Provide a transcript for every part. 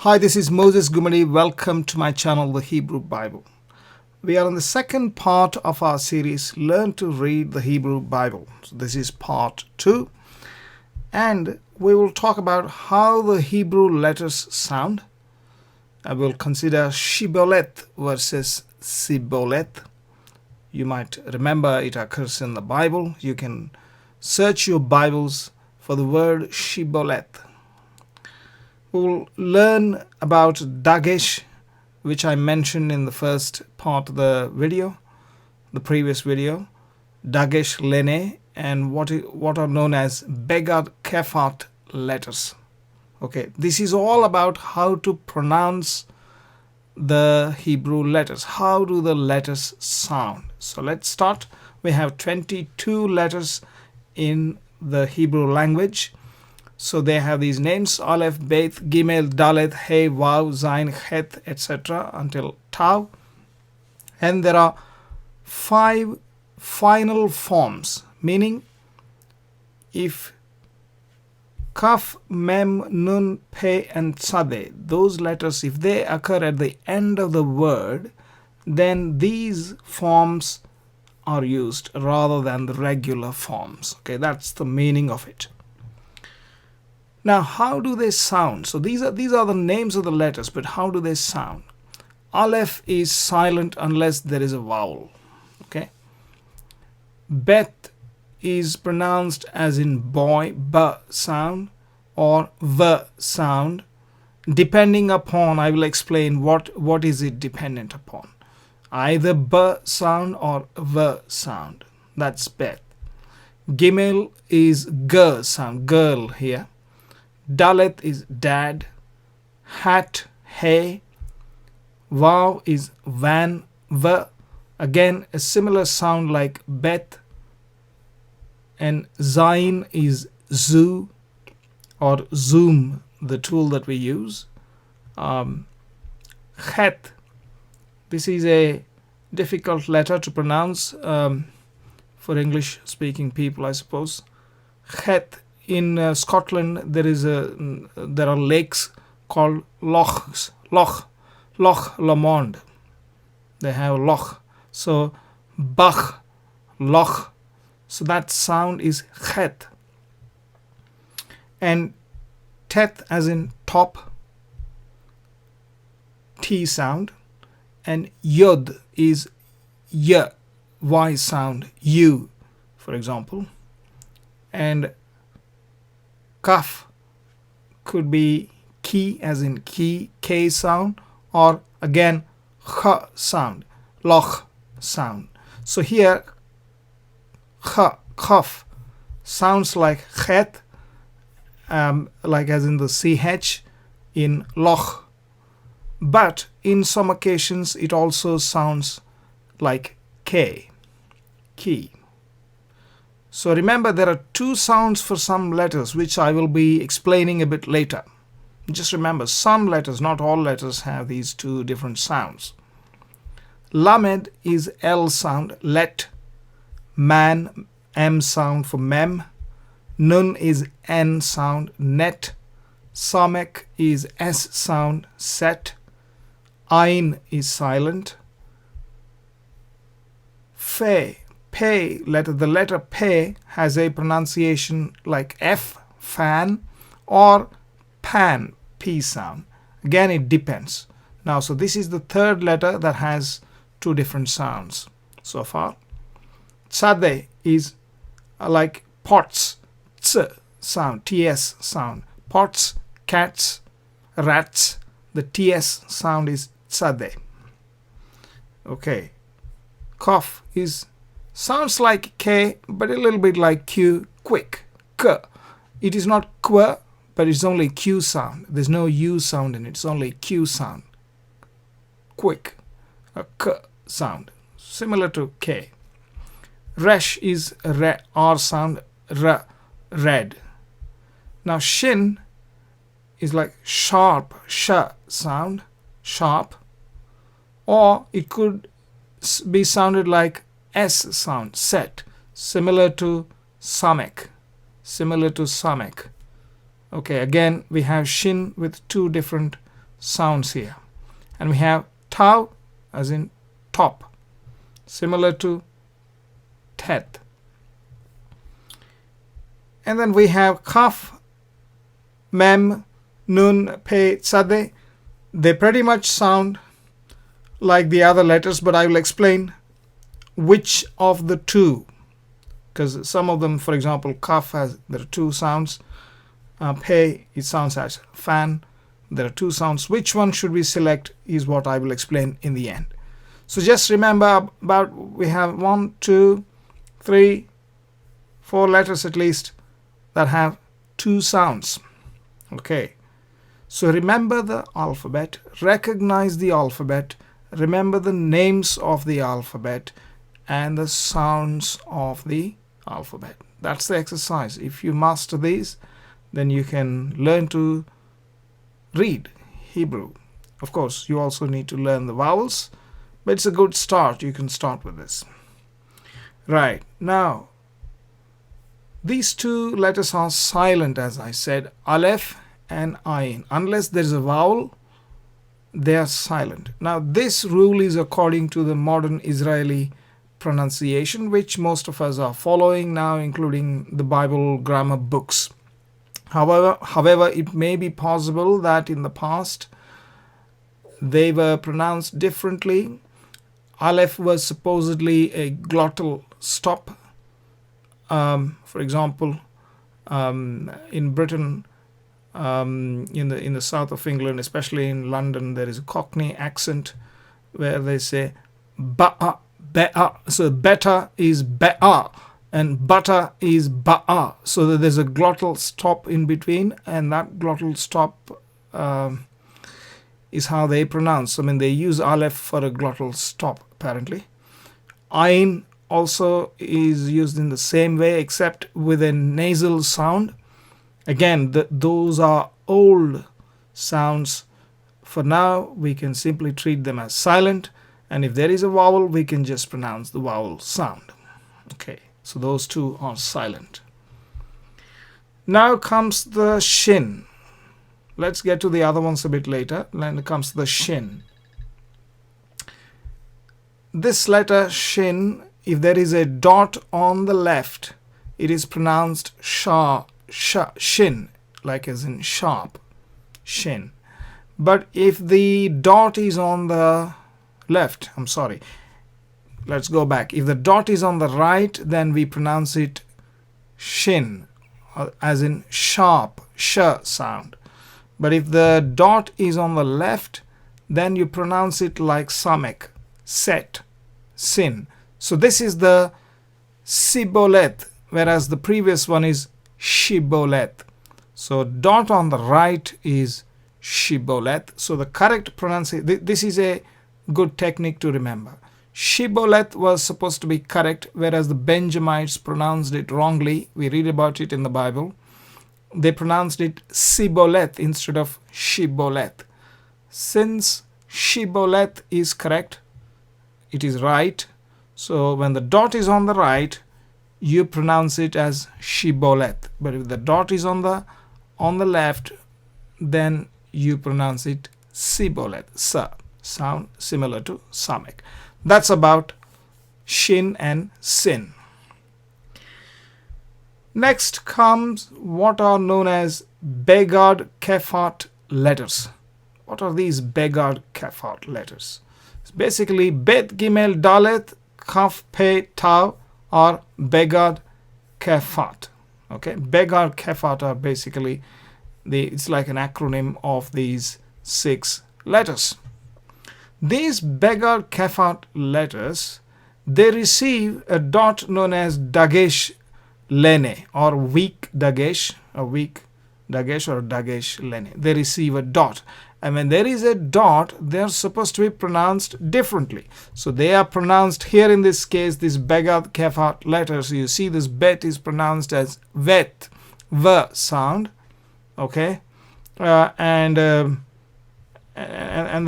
Hi, this is Moses Gumadi. Welcome to my channel, The Hebrew Bible. We are in the second part of our series, Learn to Read the Hebrew Bible. So this is part 2. And we will talk about how the Hebrew letters sound. I will consider Shibboleth versus Sibboleth. You might remember it occurs in the Bible. You can search your Bibles for the word Shibboleth. We will learn about Dagesh, which I mentioned in the first part of the video, the previous video. Dagesh, Lene, and what are known as Begadkefat letters. Okay, this is all about how to pronounce the Hebrew letters. How do the letters sound? So let's start. We have 22 letters in the Hebrew language. So they have these names: alef-beit, gimel, dalet, hey, vav, zain, het, etc. until tav. And there are 5 final forms, meaning if kaf, mem, nun, pe, and tzade, those letters, if they occur at the end of the word, then these forms are used rather than the regular forms. Okay, that's the meaning of it. Now, how do they sound? So these are the names of the letters, but how do they sound? Aleph is silent unless there is a vowel. Okay. Bet is pronounced as in boy, b sound, or v sound, depending upon, I will explain what is it dependent upon. Either b sound or v sound. That's bet. Gimel is g sound, girl here. Dalet is dad. Hat, hey. Vav is van, v. Again, a similar sound like bet. And zain is zoo or zoom, the tool that we use. Het. This is a difficult letter to pronounce for English-speaking people, I suppose. Het. In Scotland, there are lakes called Loch Lomond. They have loch. So Bach, Loch. So that sound is het. And tet as in top, T sound. And yod is y, Y sound, U, for example. And kaf could be ki as in ki, K sound, or again ch sound, loch sound. So here ch, kaf sounds like het, like as in the ch in loch, but in some occasions it also sounds like k, ki. So remember, there are 2 sounds for some letters, which I will be explaining a bit later. Just remember, some letters, not all letters, have these 2 different sounds. Lamed is L sound, let. Man, M sound for mem. Nun is N sound, net. Samek is S sound, set. Ain is silent. Fe, Pe, the letter Pe has a pronunciation like F, fan, or pan, P sound. Again, it depends. Now, so this is the 3rd letter that has 2 different sounds so far. Tzade is like pots, ts sound, ts sound. Pots, cats, rats, the ts sound is tzade. Okay. Kaf is sounds like K, but a little bit like Q, quick, K. It is not Q, but it's only Q sound. There's no U sound in it. It's only Q sound. Quick, a K sound, similar to K. Resh is R sound, red. Now Shin is like sharp, sh sound, sharp. Or it could be sounded like S sound, set, similar to Samek. Okay, again we have Shin with 2 different sounds here. And we have tau as in top, similar to tet. And then we have kaf, mem, nun, pe, tzade. They pretty much sound like the other letters, but I will explain which of the two, because some of them, for example, kaf there are two sounds. Pe, it sounds as fan. There are two sounds. Which one should we select is what I will explain in the end. So just remember about we have 1, 2, 3, 4 letters at least that have two sounds. Okay. So remember the alphabet, recognize the alphabet, remember the names of the alphabet and the sounds of the alphabet. That's the exercise. If you master these, then you can learn to read Hebrew. Of course, you also need to learn the vowels, but it's a good start. You can start with this. Right. Now, these two letters are silent, as I said, aleph and ayin. Unless there is a vowel, they are silent. Now, this rule is according to the modern Israeli pronunciation, which most of us are following now, including the Bible grammar books. However, it may be possible that in the past they were pronounced differently. Aleph was supposedly a glottal stop. For example, in Britain, in the south of England, especially in London, there is a Cockney accent where they say ba'a, be'a. So better is be'a and butter is ba'a. So that there's a glottal stop in between, and that glottal stop is how they pronounce. I mean, they use aleph for a glottal stop, apparently. Ain also is used in the same way, except with a nasal sound. Again, those are old sounds. For now, we can simply treat them as silent, and if there is a vowel, we can just pronounce the vowel sound. Okay, so those two are silent. Now comes the shin. Let's get to the other ones a bit later. Then comes the shin. This letter shin, if there is a dot on the left, it is pronounced shin, like as in sharp, shin. But if the dot is on the left, let's go back. If the dot is on the right, then we pronounce it shin, as in sharp, sh sound. But if the dot is on the left, then you pronounce it like samek, set, sin. So this is the Sibboleth, whereas the previous one is Shibboleth. So dot on the right is Shibboleth. So the correct pronunciation, this is a good technique to remember. Shibboleth was supposed to be correct, whereas the Benjamites pronounced it wrongly. We read about it in the Bible. They pronounced it Sibboleth instead of Shibboleth. Since Shibboleth is correct, it is right. So when the dot is on the right, you pronounce it as Shibboleth. But if the dot is on the left, then you pronounce it Sibboleth. Sa, sound similar to samek. That's about shin and sin. Next comes what are known as Begadkefat letters. What are these Begadkefat letters? It's basically Bet, Gimel, Dalet, Kaf, Pe, Tau are Begadkefat. Okay, Begadkefat are basically it's like an acronym of these 6 letters. These Begadkefat letters, they receive a dot known as Dagesh Lene, or weak Dagesh, or Dagesh Lene. They receive a dot. And when there is a dot, they are supposed to be pronounced differently. So they are pronounced here in this case, these Begadkefat letters. You see this bet is pronounced as vet, v sound. Okay. And the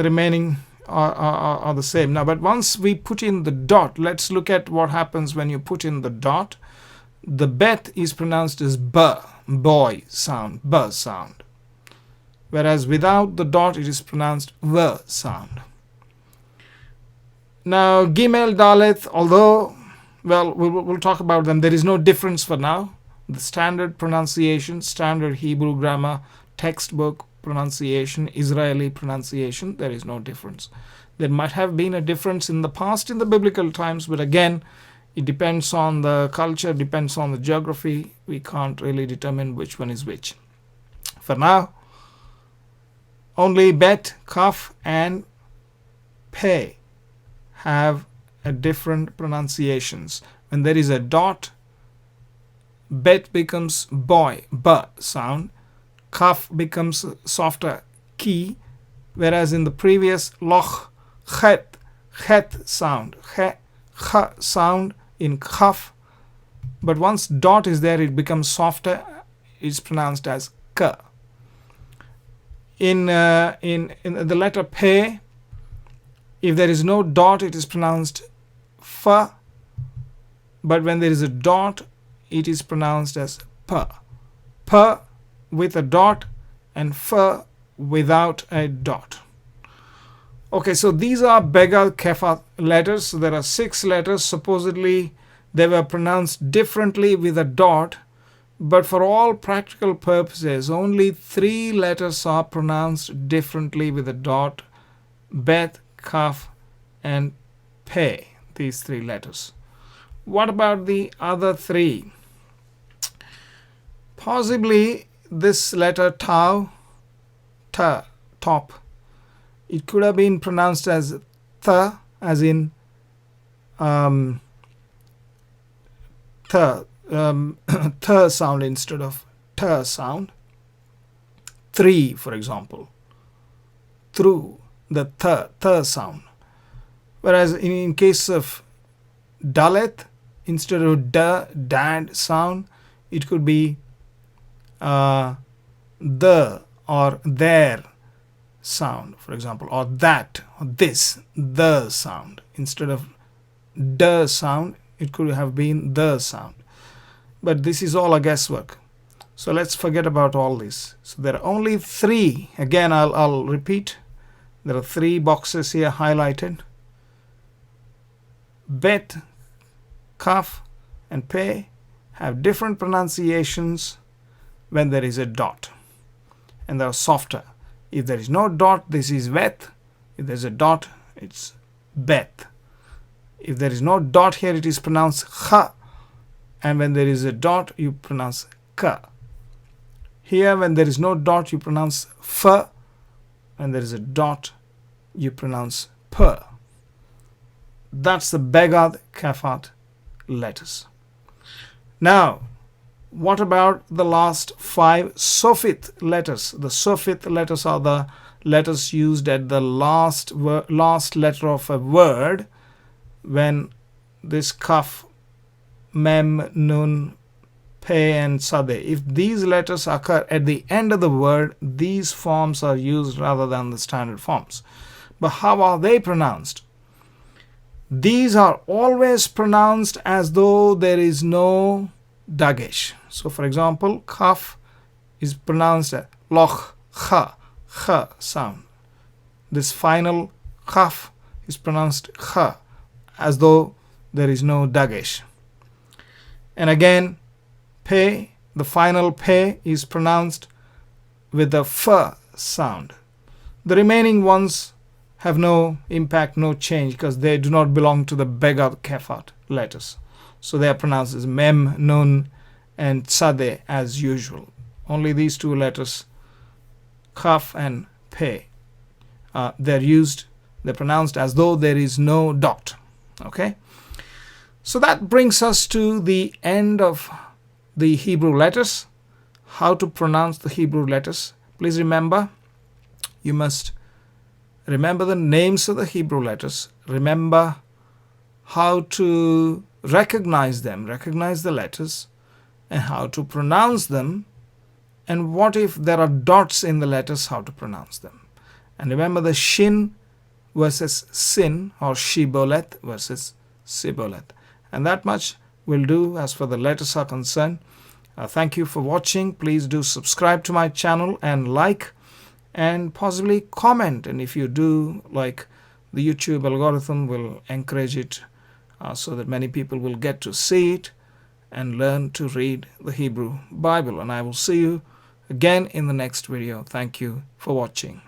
remaining are the same. Now, but once we put in the dot, let's look at what happens when you put in the dot. The bet is pronounced as b, boy sound, b sound. whereas without the dot it is pronounced v sound. Now Gimel, Dalet, although, well, we'll talk about them. There is no difference for now. The standard pronunciation, standard Hebrew grammar, textbook pronunciation, Israeli pronunciation, there is no difference. There might have been a difference in the past, in the biblical times, but again, it depends on the culture, depends on the geography. We can't really determine which one is which. For now, only bet, kaf, and pe have a different pronunciations. When there is a dot, bet becomes boy, b sound. Kaf becomes softer, ki, whereas in the previous loch, chet sound, ch sound in kaf, but once dot is there, it becomes softer. It's pronounced as k. In the letter pe, if there is no dot, it is pronounced fa, but when there is a dot, it is pronounced as p. P with a dot and f without a dot. Okay, so these are Begadkefat letters. So there are 6 letters. Supposedly they were pronounced differently with a dot, but for all practical purposes, only 3 letters are pronounced differently with a dot: bet, kaf, and pe. These 3 letters. What about the other 3? Possibly this letter tau, ta, top, it could have been pronounced as th, as in th sound instead of t sound. 3, for example, through, the th sound. Whereas in case of dalet, instead of dad sound, it could be the or their sound, for example, or that or this, the sound. Instead of d sound, it could have been the sound. But this is all a guesswork. So let's forget about all this. So there are only 3. Again, I'll repeat. There are 3 boxes here highlighted. Bet, kaf, and pe have different pronunciations when there is a dot, and they are softer. If there is no dot, this is vet. If there is a dot, it's bet. If there is no dot here, it is pronounced kha, and when there is a dot, you pronounce ka. Here, when there is no dot, you pronounce f. When there is a dot, you pronounce p. That's the Begadkefat letters. Now, what about the last 5 sofit letters? The sofit letters are the letters used at the last letter of a word when this kaf, mem, nun, pe, and sade. If these letters occur at the end of the word, these forms are used rather than the standard forms. But how are they pronounced? These are always pronounced as though there is no Dagesh. So for example, kaf is pronounced as loch, ch sound. This final kaf is pronounced ch, as though there is no Dagesh. And again, pe, the final pe is pronounced with the f sound. The remaining ones have no impact, no change, because they do not belong to the Begadkefat letters. So they are pronounced as mem, nun, and tzadeh as usual. Only these 2 letters, kaf and pe, they're pronounced as though there is no dot. Okay? So that brings us to the end of the Hebrew letters. How to pronounce the Hebrew letters. Please remember, you must remember the names of the Hebrew letters. Remember how to recognize them, recognize the letters, and how to pronounce them. And what if there are dots in the letters, how to pronounce them. And remember the shin versus sin, or Shibboleth versus Sibboleth. And that much will do as far as the letters are concerned. Thank you for watching. Please do subscribe to my channel and like. and possibly comment. And if you do, like, the YouTube algorithm will encourage it so that many people will get to see it and learn to read the Hebrew Bible. And I will see you again in the next video. Thank you for watching.